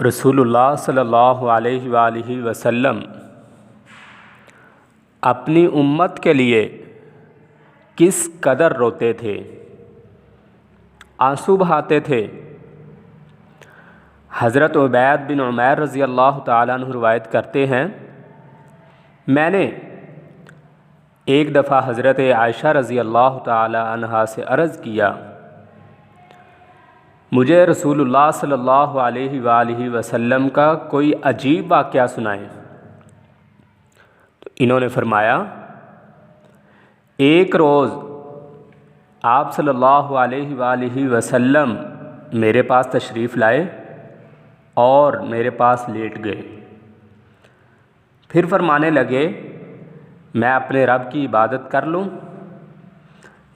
رسول اللہ صلی اللہ علیہ وآلہ وسلم اپنی امت کے لیے کس قدر روتے تھے، آنسو بہاتے تھے۔ حضرت عبید بن عمیر رضی اللہ تعالیٰ عنہ روایت کرتے ہیں، میں نے ایک دفعہ حضرت عائشہ رضی اللہ تعالیٰ عنہا سے عرض کیا، مجھے رسول اللہ صلی اللہ علیہ وآلہ وسلم کا کوئی عجیب واقعہ سنائیں۔ تو انہوں نے فرمایا، ایک روز آپ صلی اللہ علیہ وآلہ وسلم میرے پاس تشریف لائے اور میرے پاس لیٹ گئے، پھر فرمانے لگے میں اپنے رب کی عبادت کر لوں۔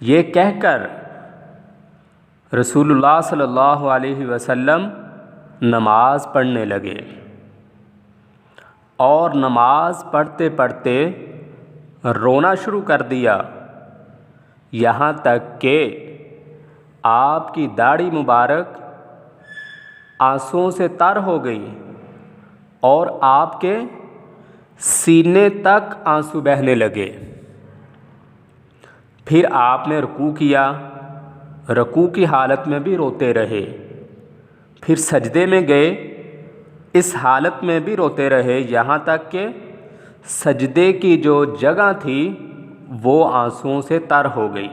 یہ کہہ کر رسول اللہ صلی اللہ علیہ وسلم نماز پڑھنے لگے اور نماز پڑھتے پڑھتے رونا شروع کر دیا، یہاں تک کہ آپ کی داڑھی مبارک آنسوؤں سے تر ہو گئی اور آپ کے سینے تک آنسو بہنے لگے۔ پھر آپ نے رکوع کیا، رکوع کی حالت میں بھی روتے رہے، پھر سجدے میں گئے، اس حالت میں بھی روتے رہے، یہاں تک کہ سجدے کی جو جگہ تھی وہ آنسوؤں سے تر ہو گئی۔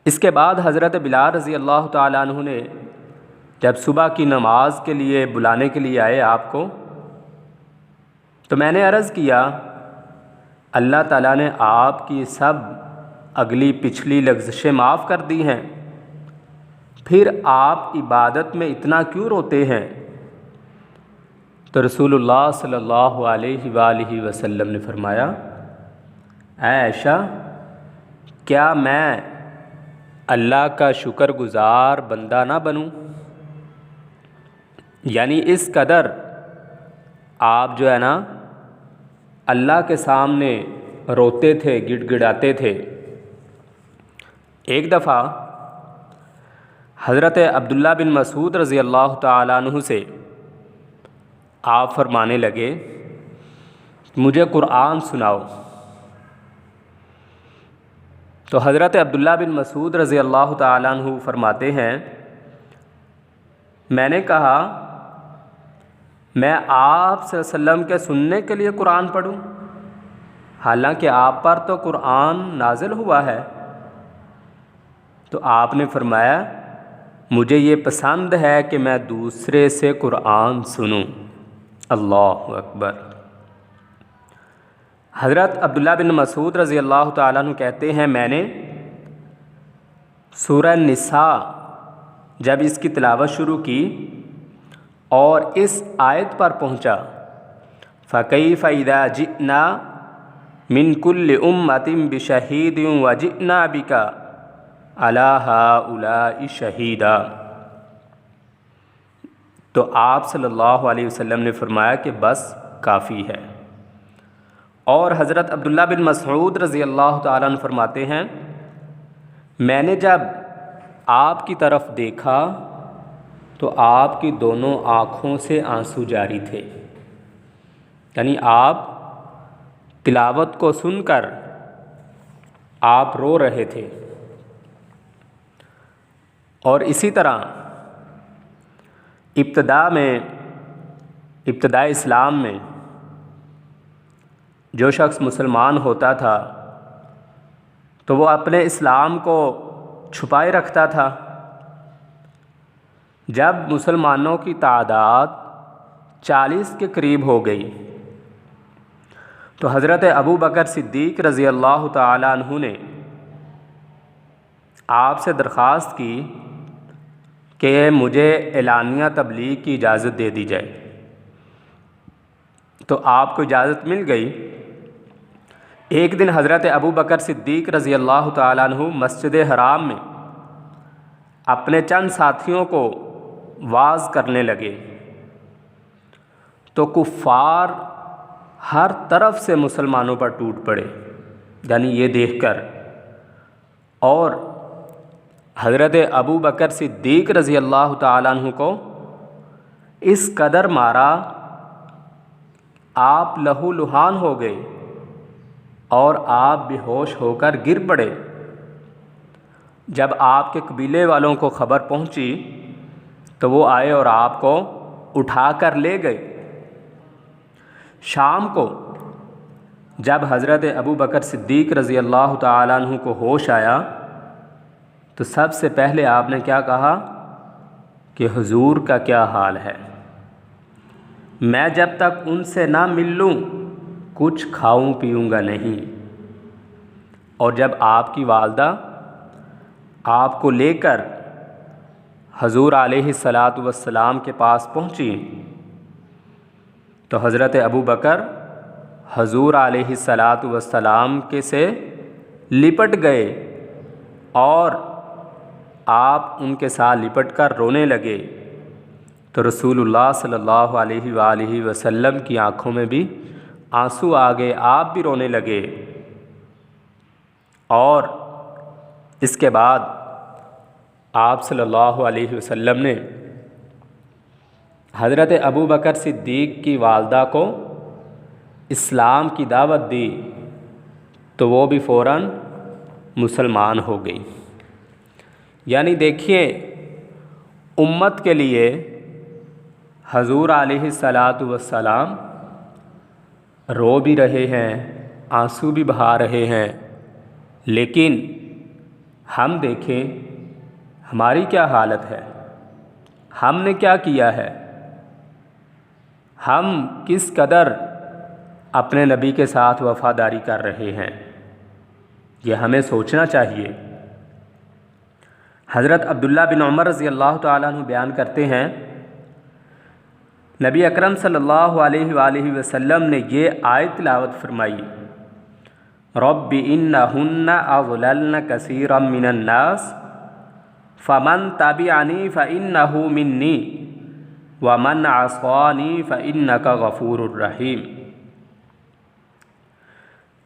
اس کے بعد حضرت بلال رضی اللہ تعالیٰ عنہ نے جب صبح کی نماز کے لیے بلانے کے لیے آئے آپ کو، تو میں نے عرض کیا، اللہ تعالیٰ نے آپ کی سب اگلی پچھلی لغزشیں معاف کر دی ہیں، پھر آپ عبادت میں اتنا کیوں روتے ہیں؟ تو رسول اللہ صلی اللہ علیہ وآلہ وسلم نے فرمایا، اے عائشہ، کیا میں اللہ کا شکر گزار بندہ نہ بنوں؟ یعنی اس قدر آپ جو ہے نا اللہ کے سامنے روتے تھے، گڑ گڑاتے تھے۔ ایک دفعہ حضرت عبداللہ بن مسعود رضی اللہ تعالیٰ عنہ سے آپ فرمانے لگے، مجھے قرآن سناؤ۔ تو حضرت عبداللہ بن مسعود رضی اللہ تعالیٰ عنہ فرماتے ہیں، میں نے کہا، میں آپ صلی اللہ علیہ وسلم کے سننے کے لیے قرآن پڑھوں، حالانکہ آپ پر تو قرآن نازل ہوا ہے۔ تو آپ نے فرمایا، مجھے یہ پسند ہے کہ میں دوسرے سے قرآن سنوں۔ اللہ اکبر۔ حضرت عبداللہ بن مسعود رضی اللہ تعالیٰ عنہ کہتے ہیں، میں نے سورہ نساء جب اس کی تلاوت شروع کی اور اس آیت پر پہنچا، فَكَيْفَ إِذَا جِئْنَا مِن كُلِّ أُمَّةٍ بِشَهِيدٍ وَجِئْنَا بِكَ عَلَىٰ هَٰؤُلَاءِ شَهِيدًا۔ تو آپ صلی اللہ علیہ وسلم نے فرمایا کہ بس کافی ہے۔ اور حضرت عبداللہ بن مسعود رضی اللہ تعالیٰ عنہ فرماتے ہیں، میں نے جب آپ کی طرف دیکھا تو آپ کی دونوں آنکھوں سے آنسو جاری تھے، یعنی آپ تلاوت کو سن کر آپ رو رہے تھے۔ اور اسی طرح ابتداء اسلام میں جو شخص مسلمان ہوتا تھا تو وہ اپنے اسلام کو چھپائے رکھتا تھا۔ جب مسلمانوں کی تعداد 40 کے قریب ہو گئی تو حضرت ابو بکر صدیق رضی اللہ تعالیٰ عنہ نے آپ سے درخواست کی کہ مجھے اعلانیہ تبلیغ کی اجازت دے دی جائے۔ تو آپ کو اجازت مل گئی۔ ایک دن حضرت ابو بکر صدیق رضی اللہ تعالیٰ عنہ مسجد حرام میں اپنے چند ساتھیوں کو واعظ کرنے لگے تو کفار ہر طرف سے مسلمانوں پر ٹوٹ پڑے، یعنی یہ دیکھ کر، اور حضرت ابو بکر صدیق رضی اللہ تعالیٰ عنہ کو اس قدر مارا آپ لہو لہان ہو گئے اور آپ بے ہوش ہو کر گر پڑے۔ جب آپ کے قبیلے والوں کو خبر پہنچی تو وہ آئے اور آپ کو اٹھا کر لے گئے۔ شام کو جب حضرت ابو بکر صدیق رضی اللہ تعالیٰ عنہ کو ہوش آیا تو سب سے پہلے آپ نے کیا کہا کہ حضور کا کیا حال ہے؟ میں جب تک ان سے نہ مل لوں کچھ کھاؤں پیوں گا نہیں۔ اور جب آپ کی والدہ آپ کو لے کر حضور علیہ الصلاۃ والسلام کے پاس پہنچی تو حضرت ابو بکر حضور علیہ الصلاۃ والسلام کے سے لپٹ گئے اور آپ ان کے ساتھ لپٹ کر رونے لگے تو رسول اللہ صلی اللہ علیہ وآلہ وسلم کی آنکھوں میں بھی آنسو آ گئے، آپ بھی رونے لگے۔ اور اس کے بعد آپ صلی اللہ علیہ وسلم نے حضرت ابو بکر صدیق کی والدہ کو اسلام کی دعوت دی تو وہ بھی فوراً مسلمان ہو گئی۔ یعنی دیکھیے، امت کے لیے حضور علیہ الصلاۃ والسلام رو بھی رہے ہیں، آنسو بھی بہا رہے ہیں، لیکن ہم دیکھیں ہماری کیا حالت ہے، ہم نے کیا کیا ہے، ہم کس قدر اپنے نبی کے ساتھ وفاداری کر رہے ہیں، یہ ہمیں سوچنا چاہیے۔ حضرت عبداللہ بن عمر رضی اللہ تعالیٰ عنہ بیان کرتے ہیں نبی اکرم صلی اللہ علیہ وآلہ وسلم نے یہ آیت تلاوت فرمائی، رب انہن اضللن کثیرا من الناس فمن تبعنی فانہ منی ومن عصانی فانک غفور الرحیم۔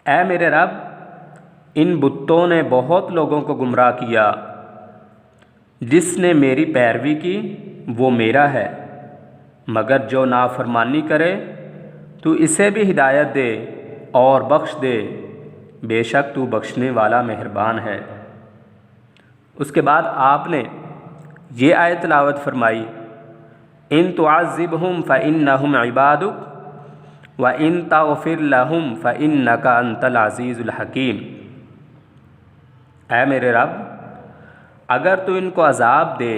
اے میرے رب، ان بتوں نے بہت لوگوں کو گمراہ کیا، جس نے میری پیروی کی وہ میرا ہے، مگر جو نافرمانی کرے تو اسے بھی ہدایت دے اور بخش دے، بے شک تو بخشنے والا مہربان ہے۔ اس کے بعد آپ نے یہ آیت تلاوت فرمائی، ان تعذبہم فانہم عبادک وان تغفر لہم فانک انت العزیز الحکیم۔ اے میرے رب، اگر تو ان کو عذاب دے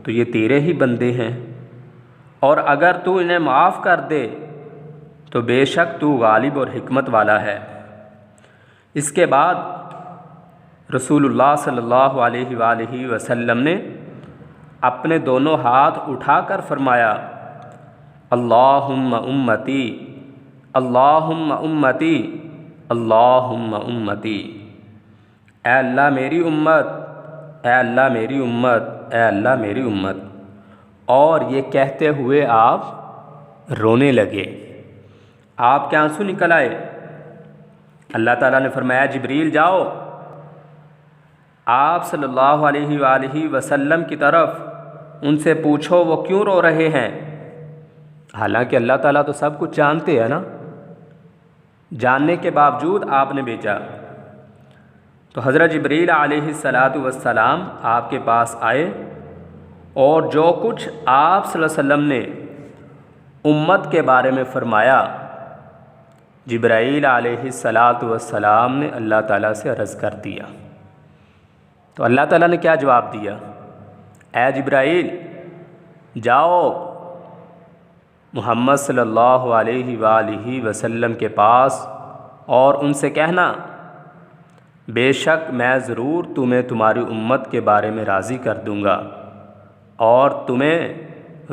تو یہ تیرے ہی بندے ہیں، اور اگر تو انہیں معاف کر دے تو بے شک تو غالب اور حکمت والا ہے۔ اس کے بعد رسول اللہ صلی اللہ علیہ وآلہ وسلم نے اپنے دونوں ہاتھ اٹھا کر فرمایا، اللہم امتی اللہم امتی اللہم امتی، اے اللہ میری امت، اے اللہ میری امت، اے اللہ میری امت۔ اور یہ کہتے ہوئے آپ رونے لگے، آپ کے آنسو نکل آئے۔ اللہ تعالیٰ نے فرمایا جبریل جاؤ، آپ صلی اللہ علیہ وآلہ وسلم کی طرف ان سے پوچھو وہ کیوں رو رہے ہیں۔ حالانکہ اللہ تعالیٰ تو سب کچھ جانتے ہیں نا، جاننے کے باوجود آپ نے بھیجا۔ تو حضرت جبریل علیہ الصلاۃ والسلام آپ کے پاس آئے اور جو کچھ آپ صلی اللہ علیہ وسلم نے امت کے بارے میں فرمایا، جبرائیل علیہ الصلاۃ والسلام نے اللہ تعالیٰ سے عرض کر دیا۔ تو اللہ تعالیٰ نے کیا جواب دیا، اے جبرائیل جاؤ محمد صلی اللہ علیہ وآلہ وسلم کے پاس اور ان سے کہنا، بے شک میں ضرور تمہیں تمہاری امت کے بارے میں راضی کر دوں گا اور تمہیں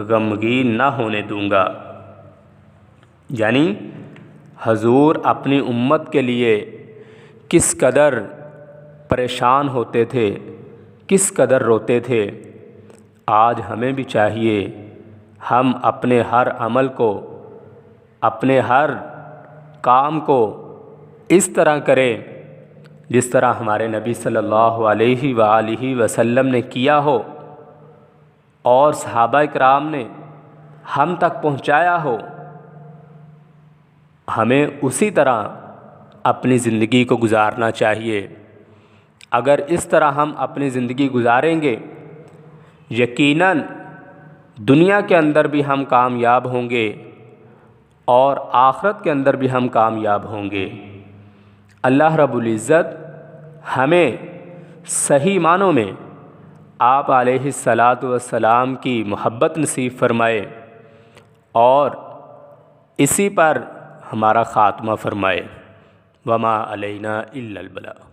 غمگین نہ ہونے دوں گا۔ یعنی حضور اپنی امت کے لیے کس قدر پریشان ہوتے تھے، کس قدر روتے تھے۔ آج ہمیں بھی چاہیے ہم اپنے ہر عمل کو، اپنے ہر کام کو اس طرح کریں جس طرح ہمارے نبی صلی اللہ علیہ وآلہ وسلم نے کیا ہو اور صحابہ اکرام نے ہم تک پہنچایا ہو، ہمیں اسی طرح اپنی زندگی کو گزارنا چاہیے۔ اگر اس طرح ہم اپنی زندگی گزاریں گے، یقیناً دنیا کے اندر بھی ہم کامیاب ہوں گے اور آخرت کے اندر بھی ہم کامیاب ہوں گے۔ اللہ رب العزت ہمیں صحیح معنوں میں آپ علیہ الصلاۃ والسلام کی محبت نصیب فرمائے اور اسی پر ہمارا خاتمہ فرمائے۔ وما علینا الا البلاغ۔